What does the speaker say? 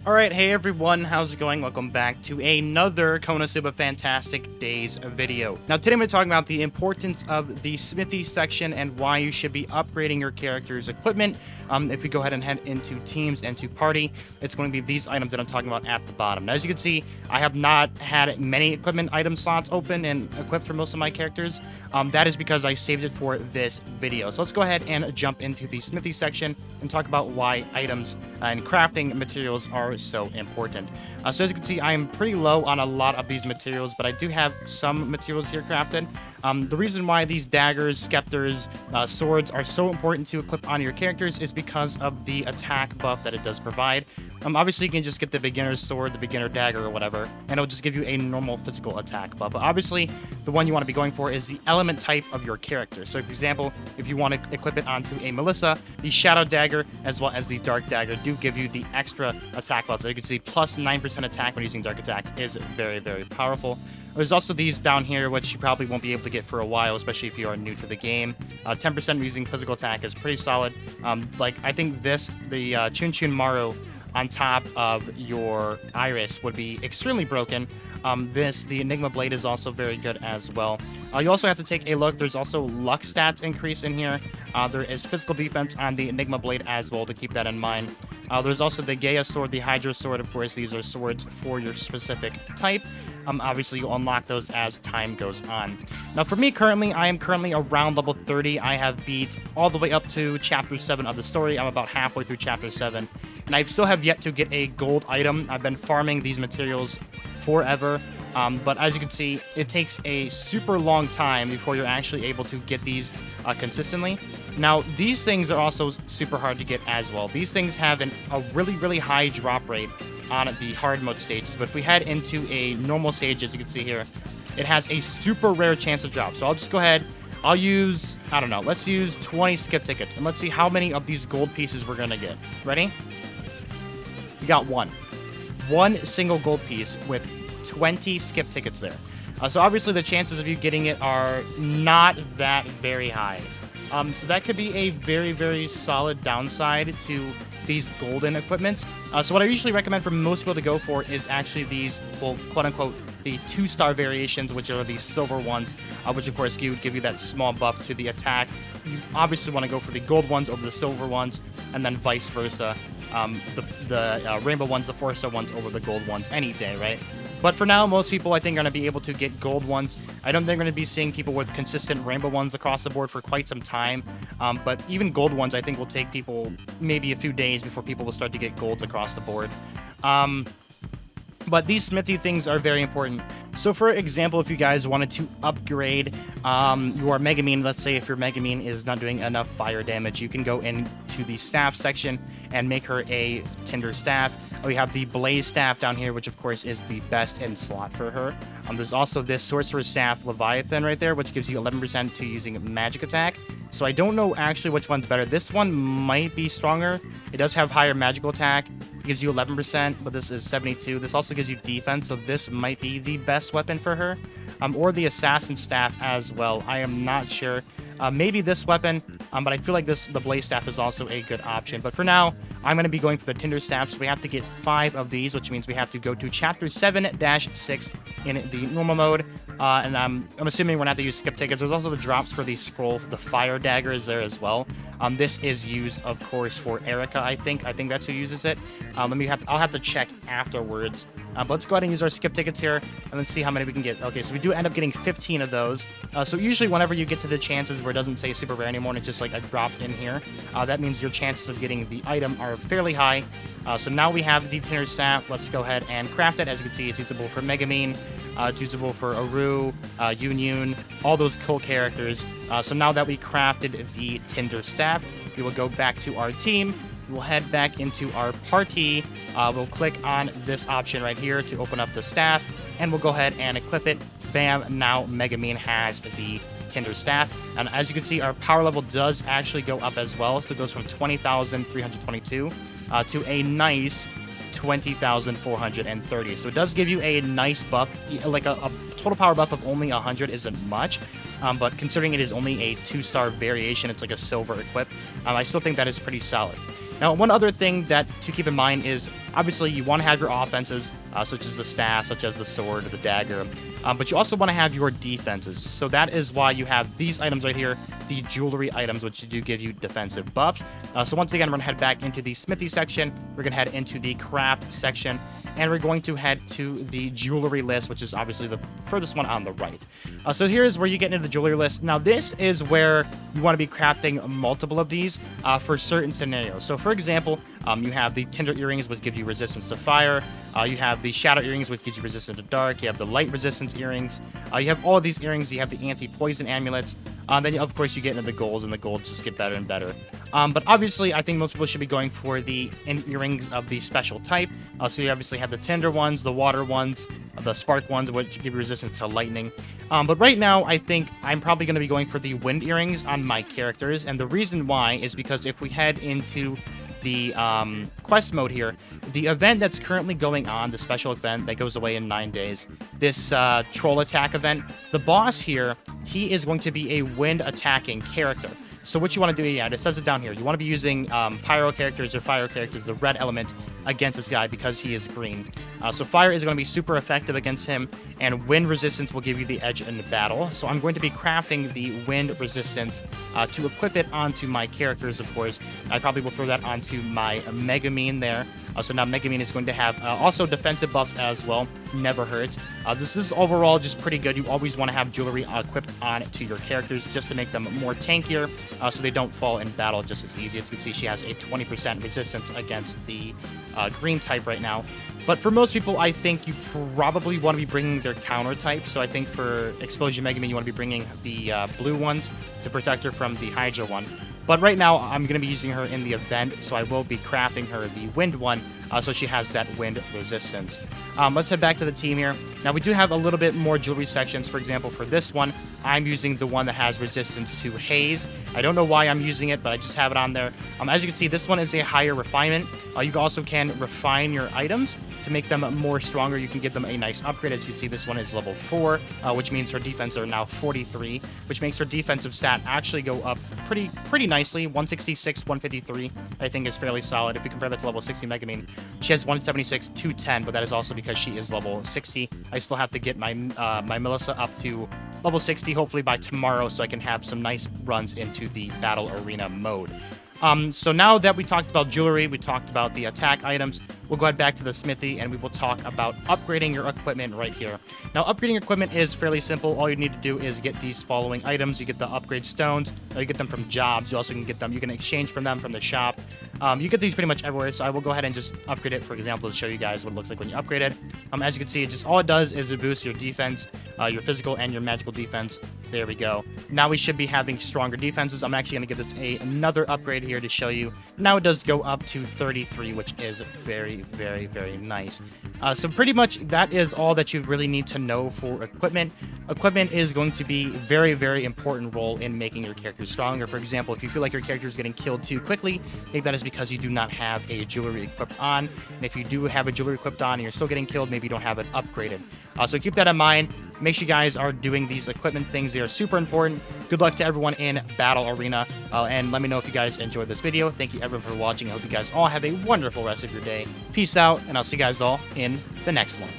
Alright, hey everyone, how's it going? Welcome back to another KonoSuba Fantastic Days video. Now today I'm going to talk about the importance of the smithy section and why you should be upgrading your character's equipment. If we go ahead and head into teams and to party, it's going to be these items that I'm talking about at the bottom. Now as you can see, I have not had many equipment item slots open and equipped for most of my characters. That is because I saved it for this video. So let's go ahead and jump into the smithy section and talk about why items and crafting materials are so important. So as you can see, I am pretty low on a lot of these materials, but I do have some materials here crafted. The reason why these daggers, scepters, swords are so important to equip on your characters is because of the attack buff that it does provide. Obviously, you can just get the beginner's sword, the beginner dagger, or whatever, and it'll just give you a normal physical attack buff. But obviously, the one you want to be going for is the element type of your character. So, for example, if you want to equip it onto a Melissa, the Shadow Dagger as well as the Dark Dagger do give you the extra attack buff. So you can see plus 9% attack when using Dark Attacks is very, very powerful. There's also these down here, which you probably won't be able to get for a while, especially if you are new to the game. 10% using physical attack is pretty solid. I think the Chun Chun Maru on top of your Iris would be extremely broken. The Enigma Blade is also very good as well. You also have to take a look. There's also luck stats increase in here. There is physical defense on the Enigma Blade as well, to keep that in mind. There's also the Gaia Sword, the Hydra Sword. Of course, these are swords for your specific type. Obviously, you'll unlock those as time goes on. Now, for me, I am currently around level 30. I have beat all the way up to Chapter 7 of the story. I'm about halfway through Chapter 7. And I still have yet to get a gold item. I've been farming these materials forever. But as you can see, it takes a super long time before you're actually able to get these consistently. Now, these things are also super hard to get as well. These things have a really, really high drop rate on the hard mode stages. But if we head into a normal stage, as you can see here, it has a super rare chance to drop. So I'll just go ahead. I'll use, I don't know, let's use 20 skip tickets. And let's see how many of these gold pieces we're going to get. Ready? We got one. One single gold piece with 20 skip tickets there. So obviously the chances of you getting it are not that very high. So that could be a very, very solid downside to these golden equipments. So what I usually recommend for most people to go for is actually these, well, quote-unquote, the 2-star variations, which are these silver ones, which of course give you that small buff to the attack. You obviously want to go for the gold ones over the silver ones, and then vice versa. The rainbow ones, the 4-star ones over the gold ones any day, right? But for now, most people, I think, are going to be able to get gold ones. I don't think we're going to be seeing people with consistent rainbow ones across the board for quite some time. But even gold ones, I think, will take people maybe a few days before people will start to get golds across the board. But these smithy things are very important. So for example, if you guys wanted to upgrade your Megamine, let's say if your Megamine is not doing enough fire damage, you can go into the staff section and make her a Tinder Staff. We have the Blaze Staff down here, which of course is the best in slot for her. There's also this Sorcerer's Staff Leviathan right there, which gives you 11% to using magic attack. So I don't know actually which one's better. This one might be stronger. It does have higher magical attack. It gives you 11%, but this is 72. This also gives you defense, so this might be the best weapon for her. Or the Assassin Staff as well. I am not sure. Maybe this weapon, but I feel like the Blaze Staff is also a good option. But for now, I'm going to be going for the Tinder Staff, so we have to get 5 of these, which means we have to go to Chapter 7-6 in the normal mode. And I'm assuming we're going to have to use skip tickets. There's also the drops for the scroll, the Fire Dagger is there as well. This is used, of course, for Erica, I think. I think that's who uses it. I'll have to check afterwards. But let's go ahead and use our skip tickets here, and let's see how many we can get. Okay, so we do end up getting 15 of those. So usually whenever you get to the chances where it doesn't say super rare anymore and it's just like a drop in here, that means your chances of getting the item are fairly high. So now we have the Tinder Staff. Let's go ahead and craft it. As you can see, it's usable for Megamine, it's usable for Aru, Yun, all those cool characters. So now that we crafted the Tinder Staff, we will go back to our team. We'll head back into our party. We'll click on this option right here to open up the staff, and we'll go ahead and equip it. Bam, now Megamine has the Tinder Staff. And as you can see, our power level does actually go up as well. So it goes from 20,322 to a nice 20,430. So it does give you a nice buff. Like a total power buff of only 100 isn't much. But considering it is only a 2-star variation, it's like a silver equip, I still think that is pretty solid. Now, one other thing that to keep in mind is Obviously, you want to have your offenses, such as the staff, such as the sword or the dagger, but you also want to have your defenses. So that is why you have these items right here, the jewelry items, which do give you defensive buffs. So once again, we're going to head back into the smithy section. We're going to head into the craft section, and we're going to head to the jewelry list, which is obviously the furthest one on the right. So here's where you get into the jewelry list. Now, this is where you want to be crafting multiple of these for certain scenarios. So, for example, you have the tinder earrings, which give you resistance to fire. You have the shadow earrings, which gives you resistance to dark. You have the light resistance earrings. You have all of these earrings. You have the anti-poison amulets. Then, of course, you get into the golds, and the golds just get better and better. But obviously, I think most people should be going for the earrings of the special type. So you obviously have the tinder ones, the water ones, the spark ones, which give you resistance to lightning. But right now, I think I'm probably going to be going for the wind earrings on my characters. And the reason why is because if we head into the quest mode here, the event that's currently going on, the special event that goes away in 9 days, this troll attack event, the boss here, he is going to be a wind attacking character. So what you want to do, yeah, it says it down here. You want to be using pyro characters or fire characters, the red element, against this guy because he is green. So fire is going to be super effective against him, and wind resistance will give you the edge in the battle. So I'm going to be crafting the wind resistance to equip it onto my characters, of course. I probably will throw that onto my Megamine there. So now Megamine is going to have also defensive buffs as well. Never hurts. This is overall just pretty good. You always want to have jewelry equipped on to your characters just to make them more tankier, so they don't fall in battle just as easy. As you can see, she has a 20% resistance against the green type right now. But for most people, I think you probably want to be bringing their counter type. So I think for Explosion Megamine, you want to be bringing the blue ones to protect her from the Hydra one. But right now, I'm going to be using her in the event, so I will be crafting her the wind one, so she has that wind resistance. Let's head back to the team here. Now, we do have a little bit more jewelry sections. For example, for this one, I'm using the one that has resistance to haze. I don't know why I'm using it, but I just have it on there. As you can see, this one is a higher refinement. You also can refine your items to make them more stronger. You can give them a nice upgrade. As you can see, this one is level 4, which means her defense are now 43, which makes her defensive stat actually go up pretty nicely. 166, 153, I think is fairly solid. If we compare that to level 60 Megamine, she has 176, 210, but that is also because she is level 60. I still have to get my my Melissa up to level 60, hopefully by tomorrow, so I can have some nice runs into the battle arena mode. So now that we talked about jewelry, we talked about the attack items, we'll go ahead back to the smithy and we will talk about upgrading your equipment right here. Now, upgrading equipment is fairly simple. All you need to do is get these following items. You get the upgrade stones, you get them from jobs. You also can get them, you can exchange from them from the shop. You get these pretty much everywhere, so I will go ahead and just upgrade it, for example, to show you guys what it looks like when you upgrade it. As you can see, all it does is it boosts your defense, your physical and your magical defense. There we go. Now we should be having stronger defenses. I'm actually going to give this another upgrade here to show you. Now it does go up to 33, which is very, very, very nice. So pretty much that is all that you really need to know for equipment. Equipment is going to be very, very important role in making your character stronger. For example, if you feel like your character is getting killed too quickly, maybe that is because you do not have a jewelry equipped on. And if you do have a jewelry equipped on and you're still getting killed, maybe you don't have it upgraded. So keep that in mind. Make sure you guys are doing these equipment things. They are super important. Good luck to everyone in Battle Arena. And let me know if you guys enjoyed this video. Thank you everyone for watching. I hope you guys all have a wonderful rest of your day. Peace out, and I'll see you guys all in the next one.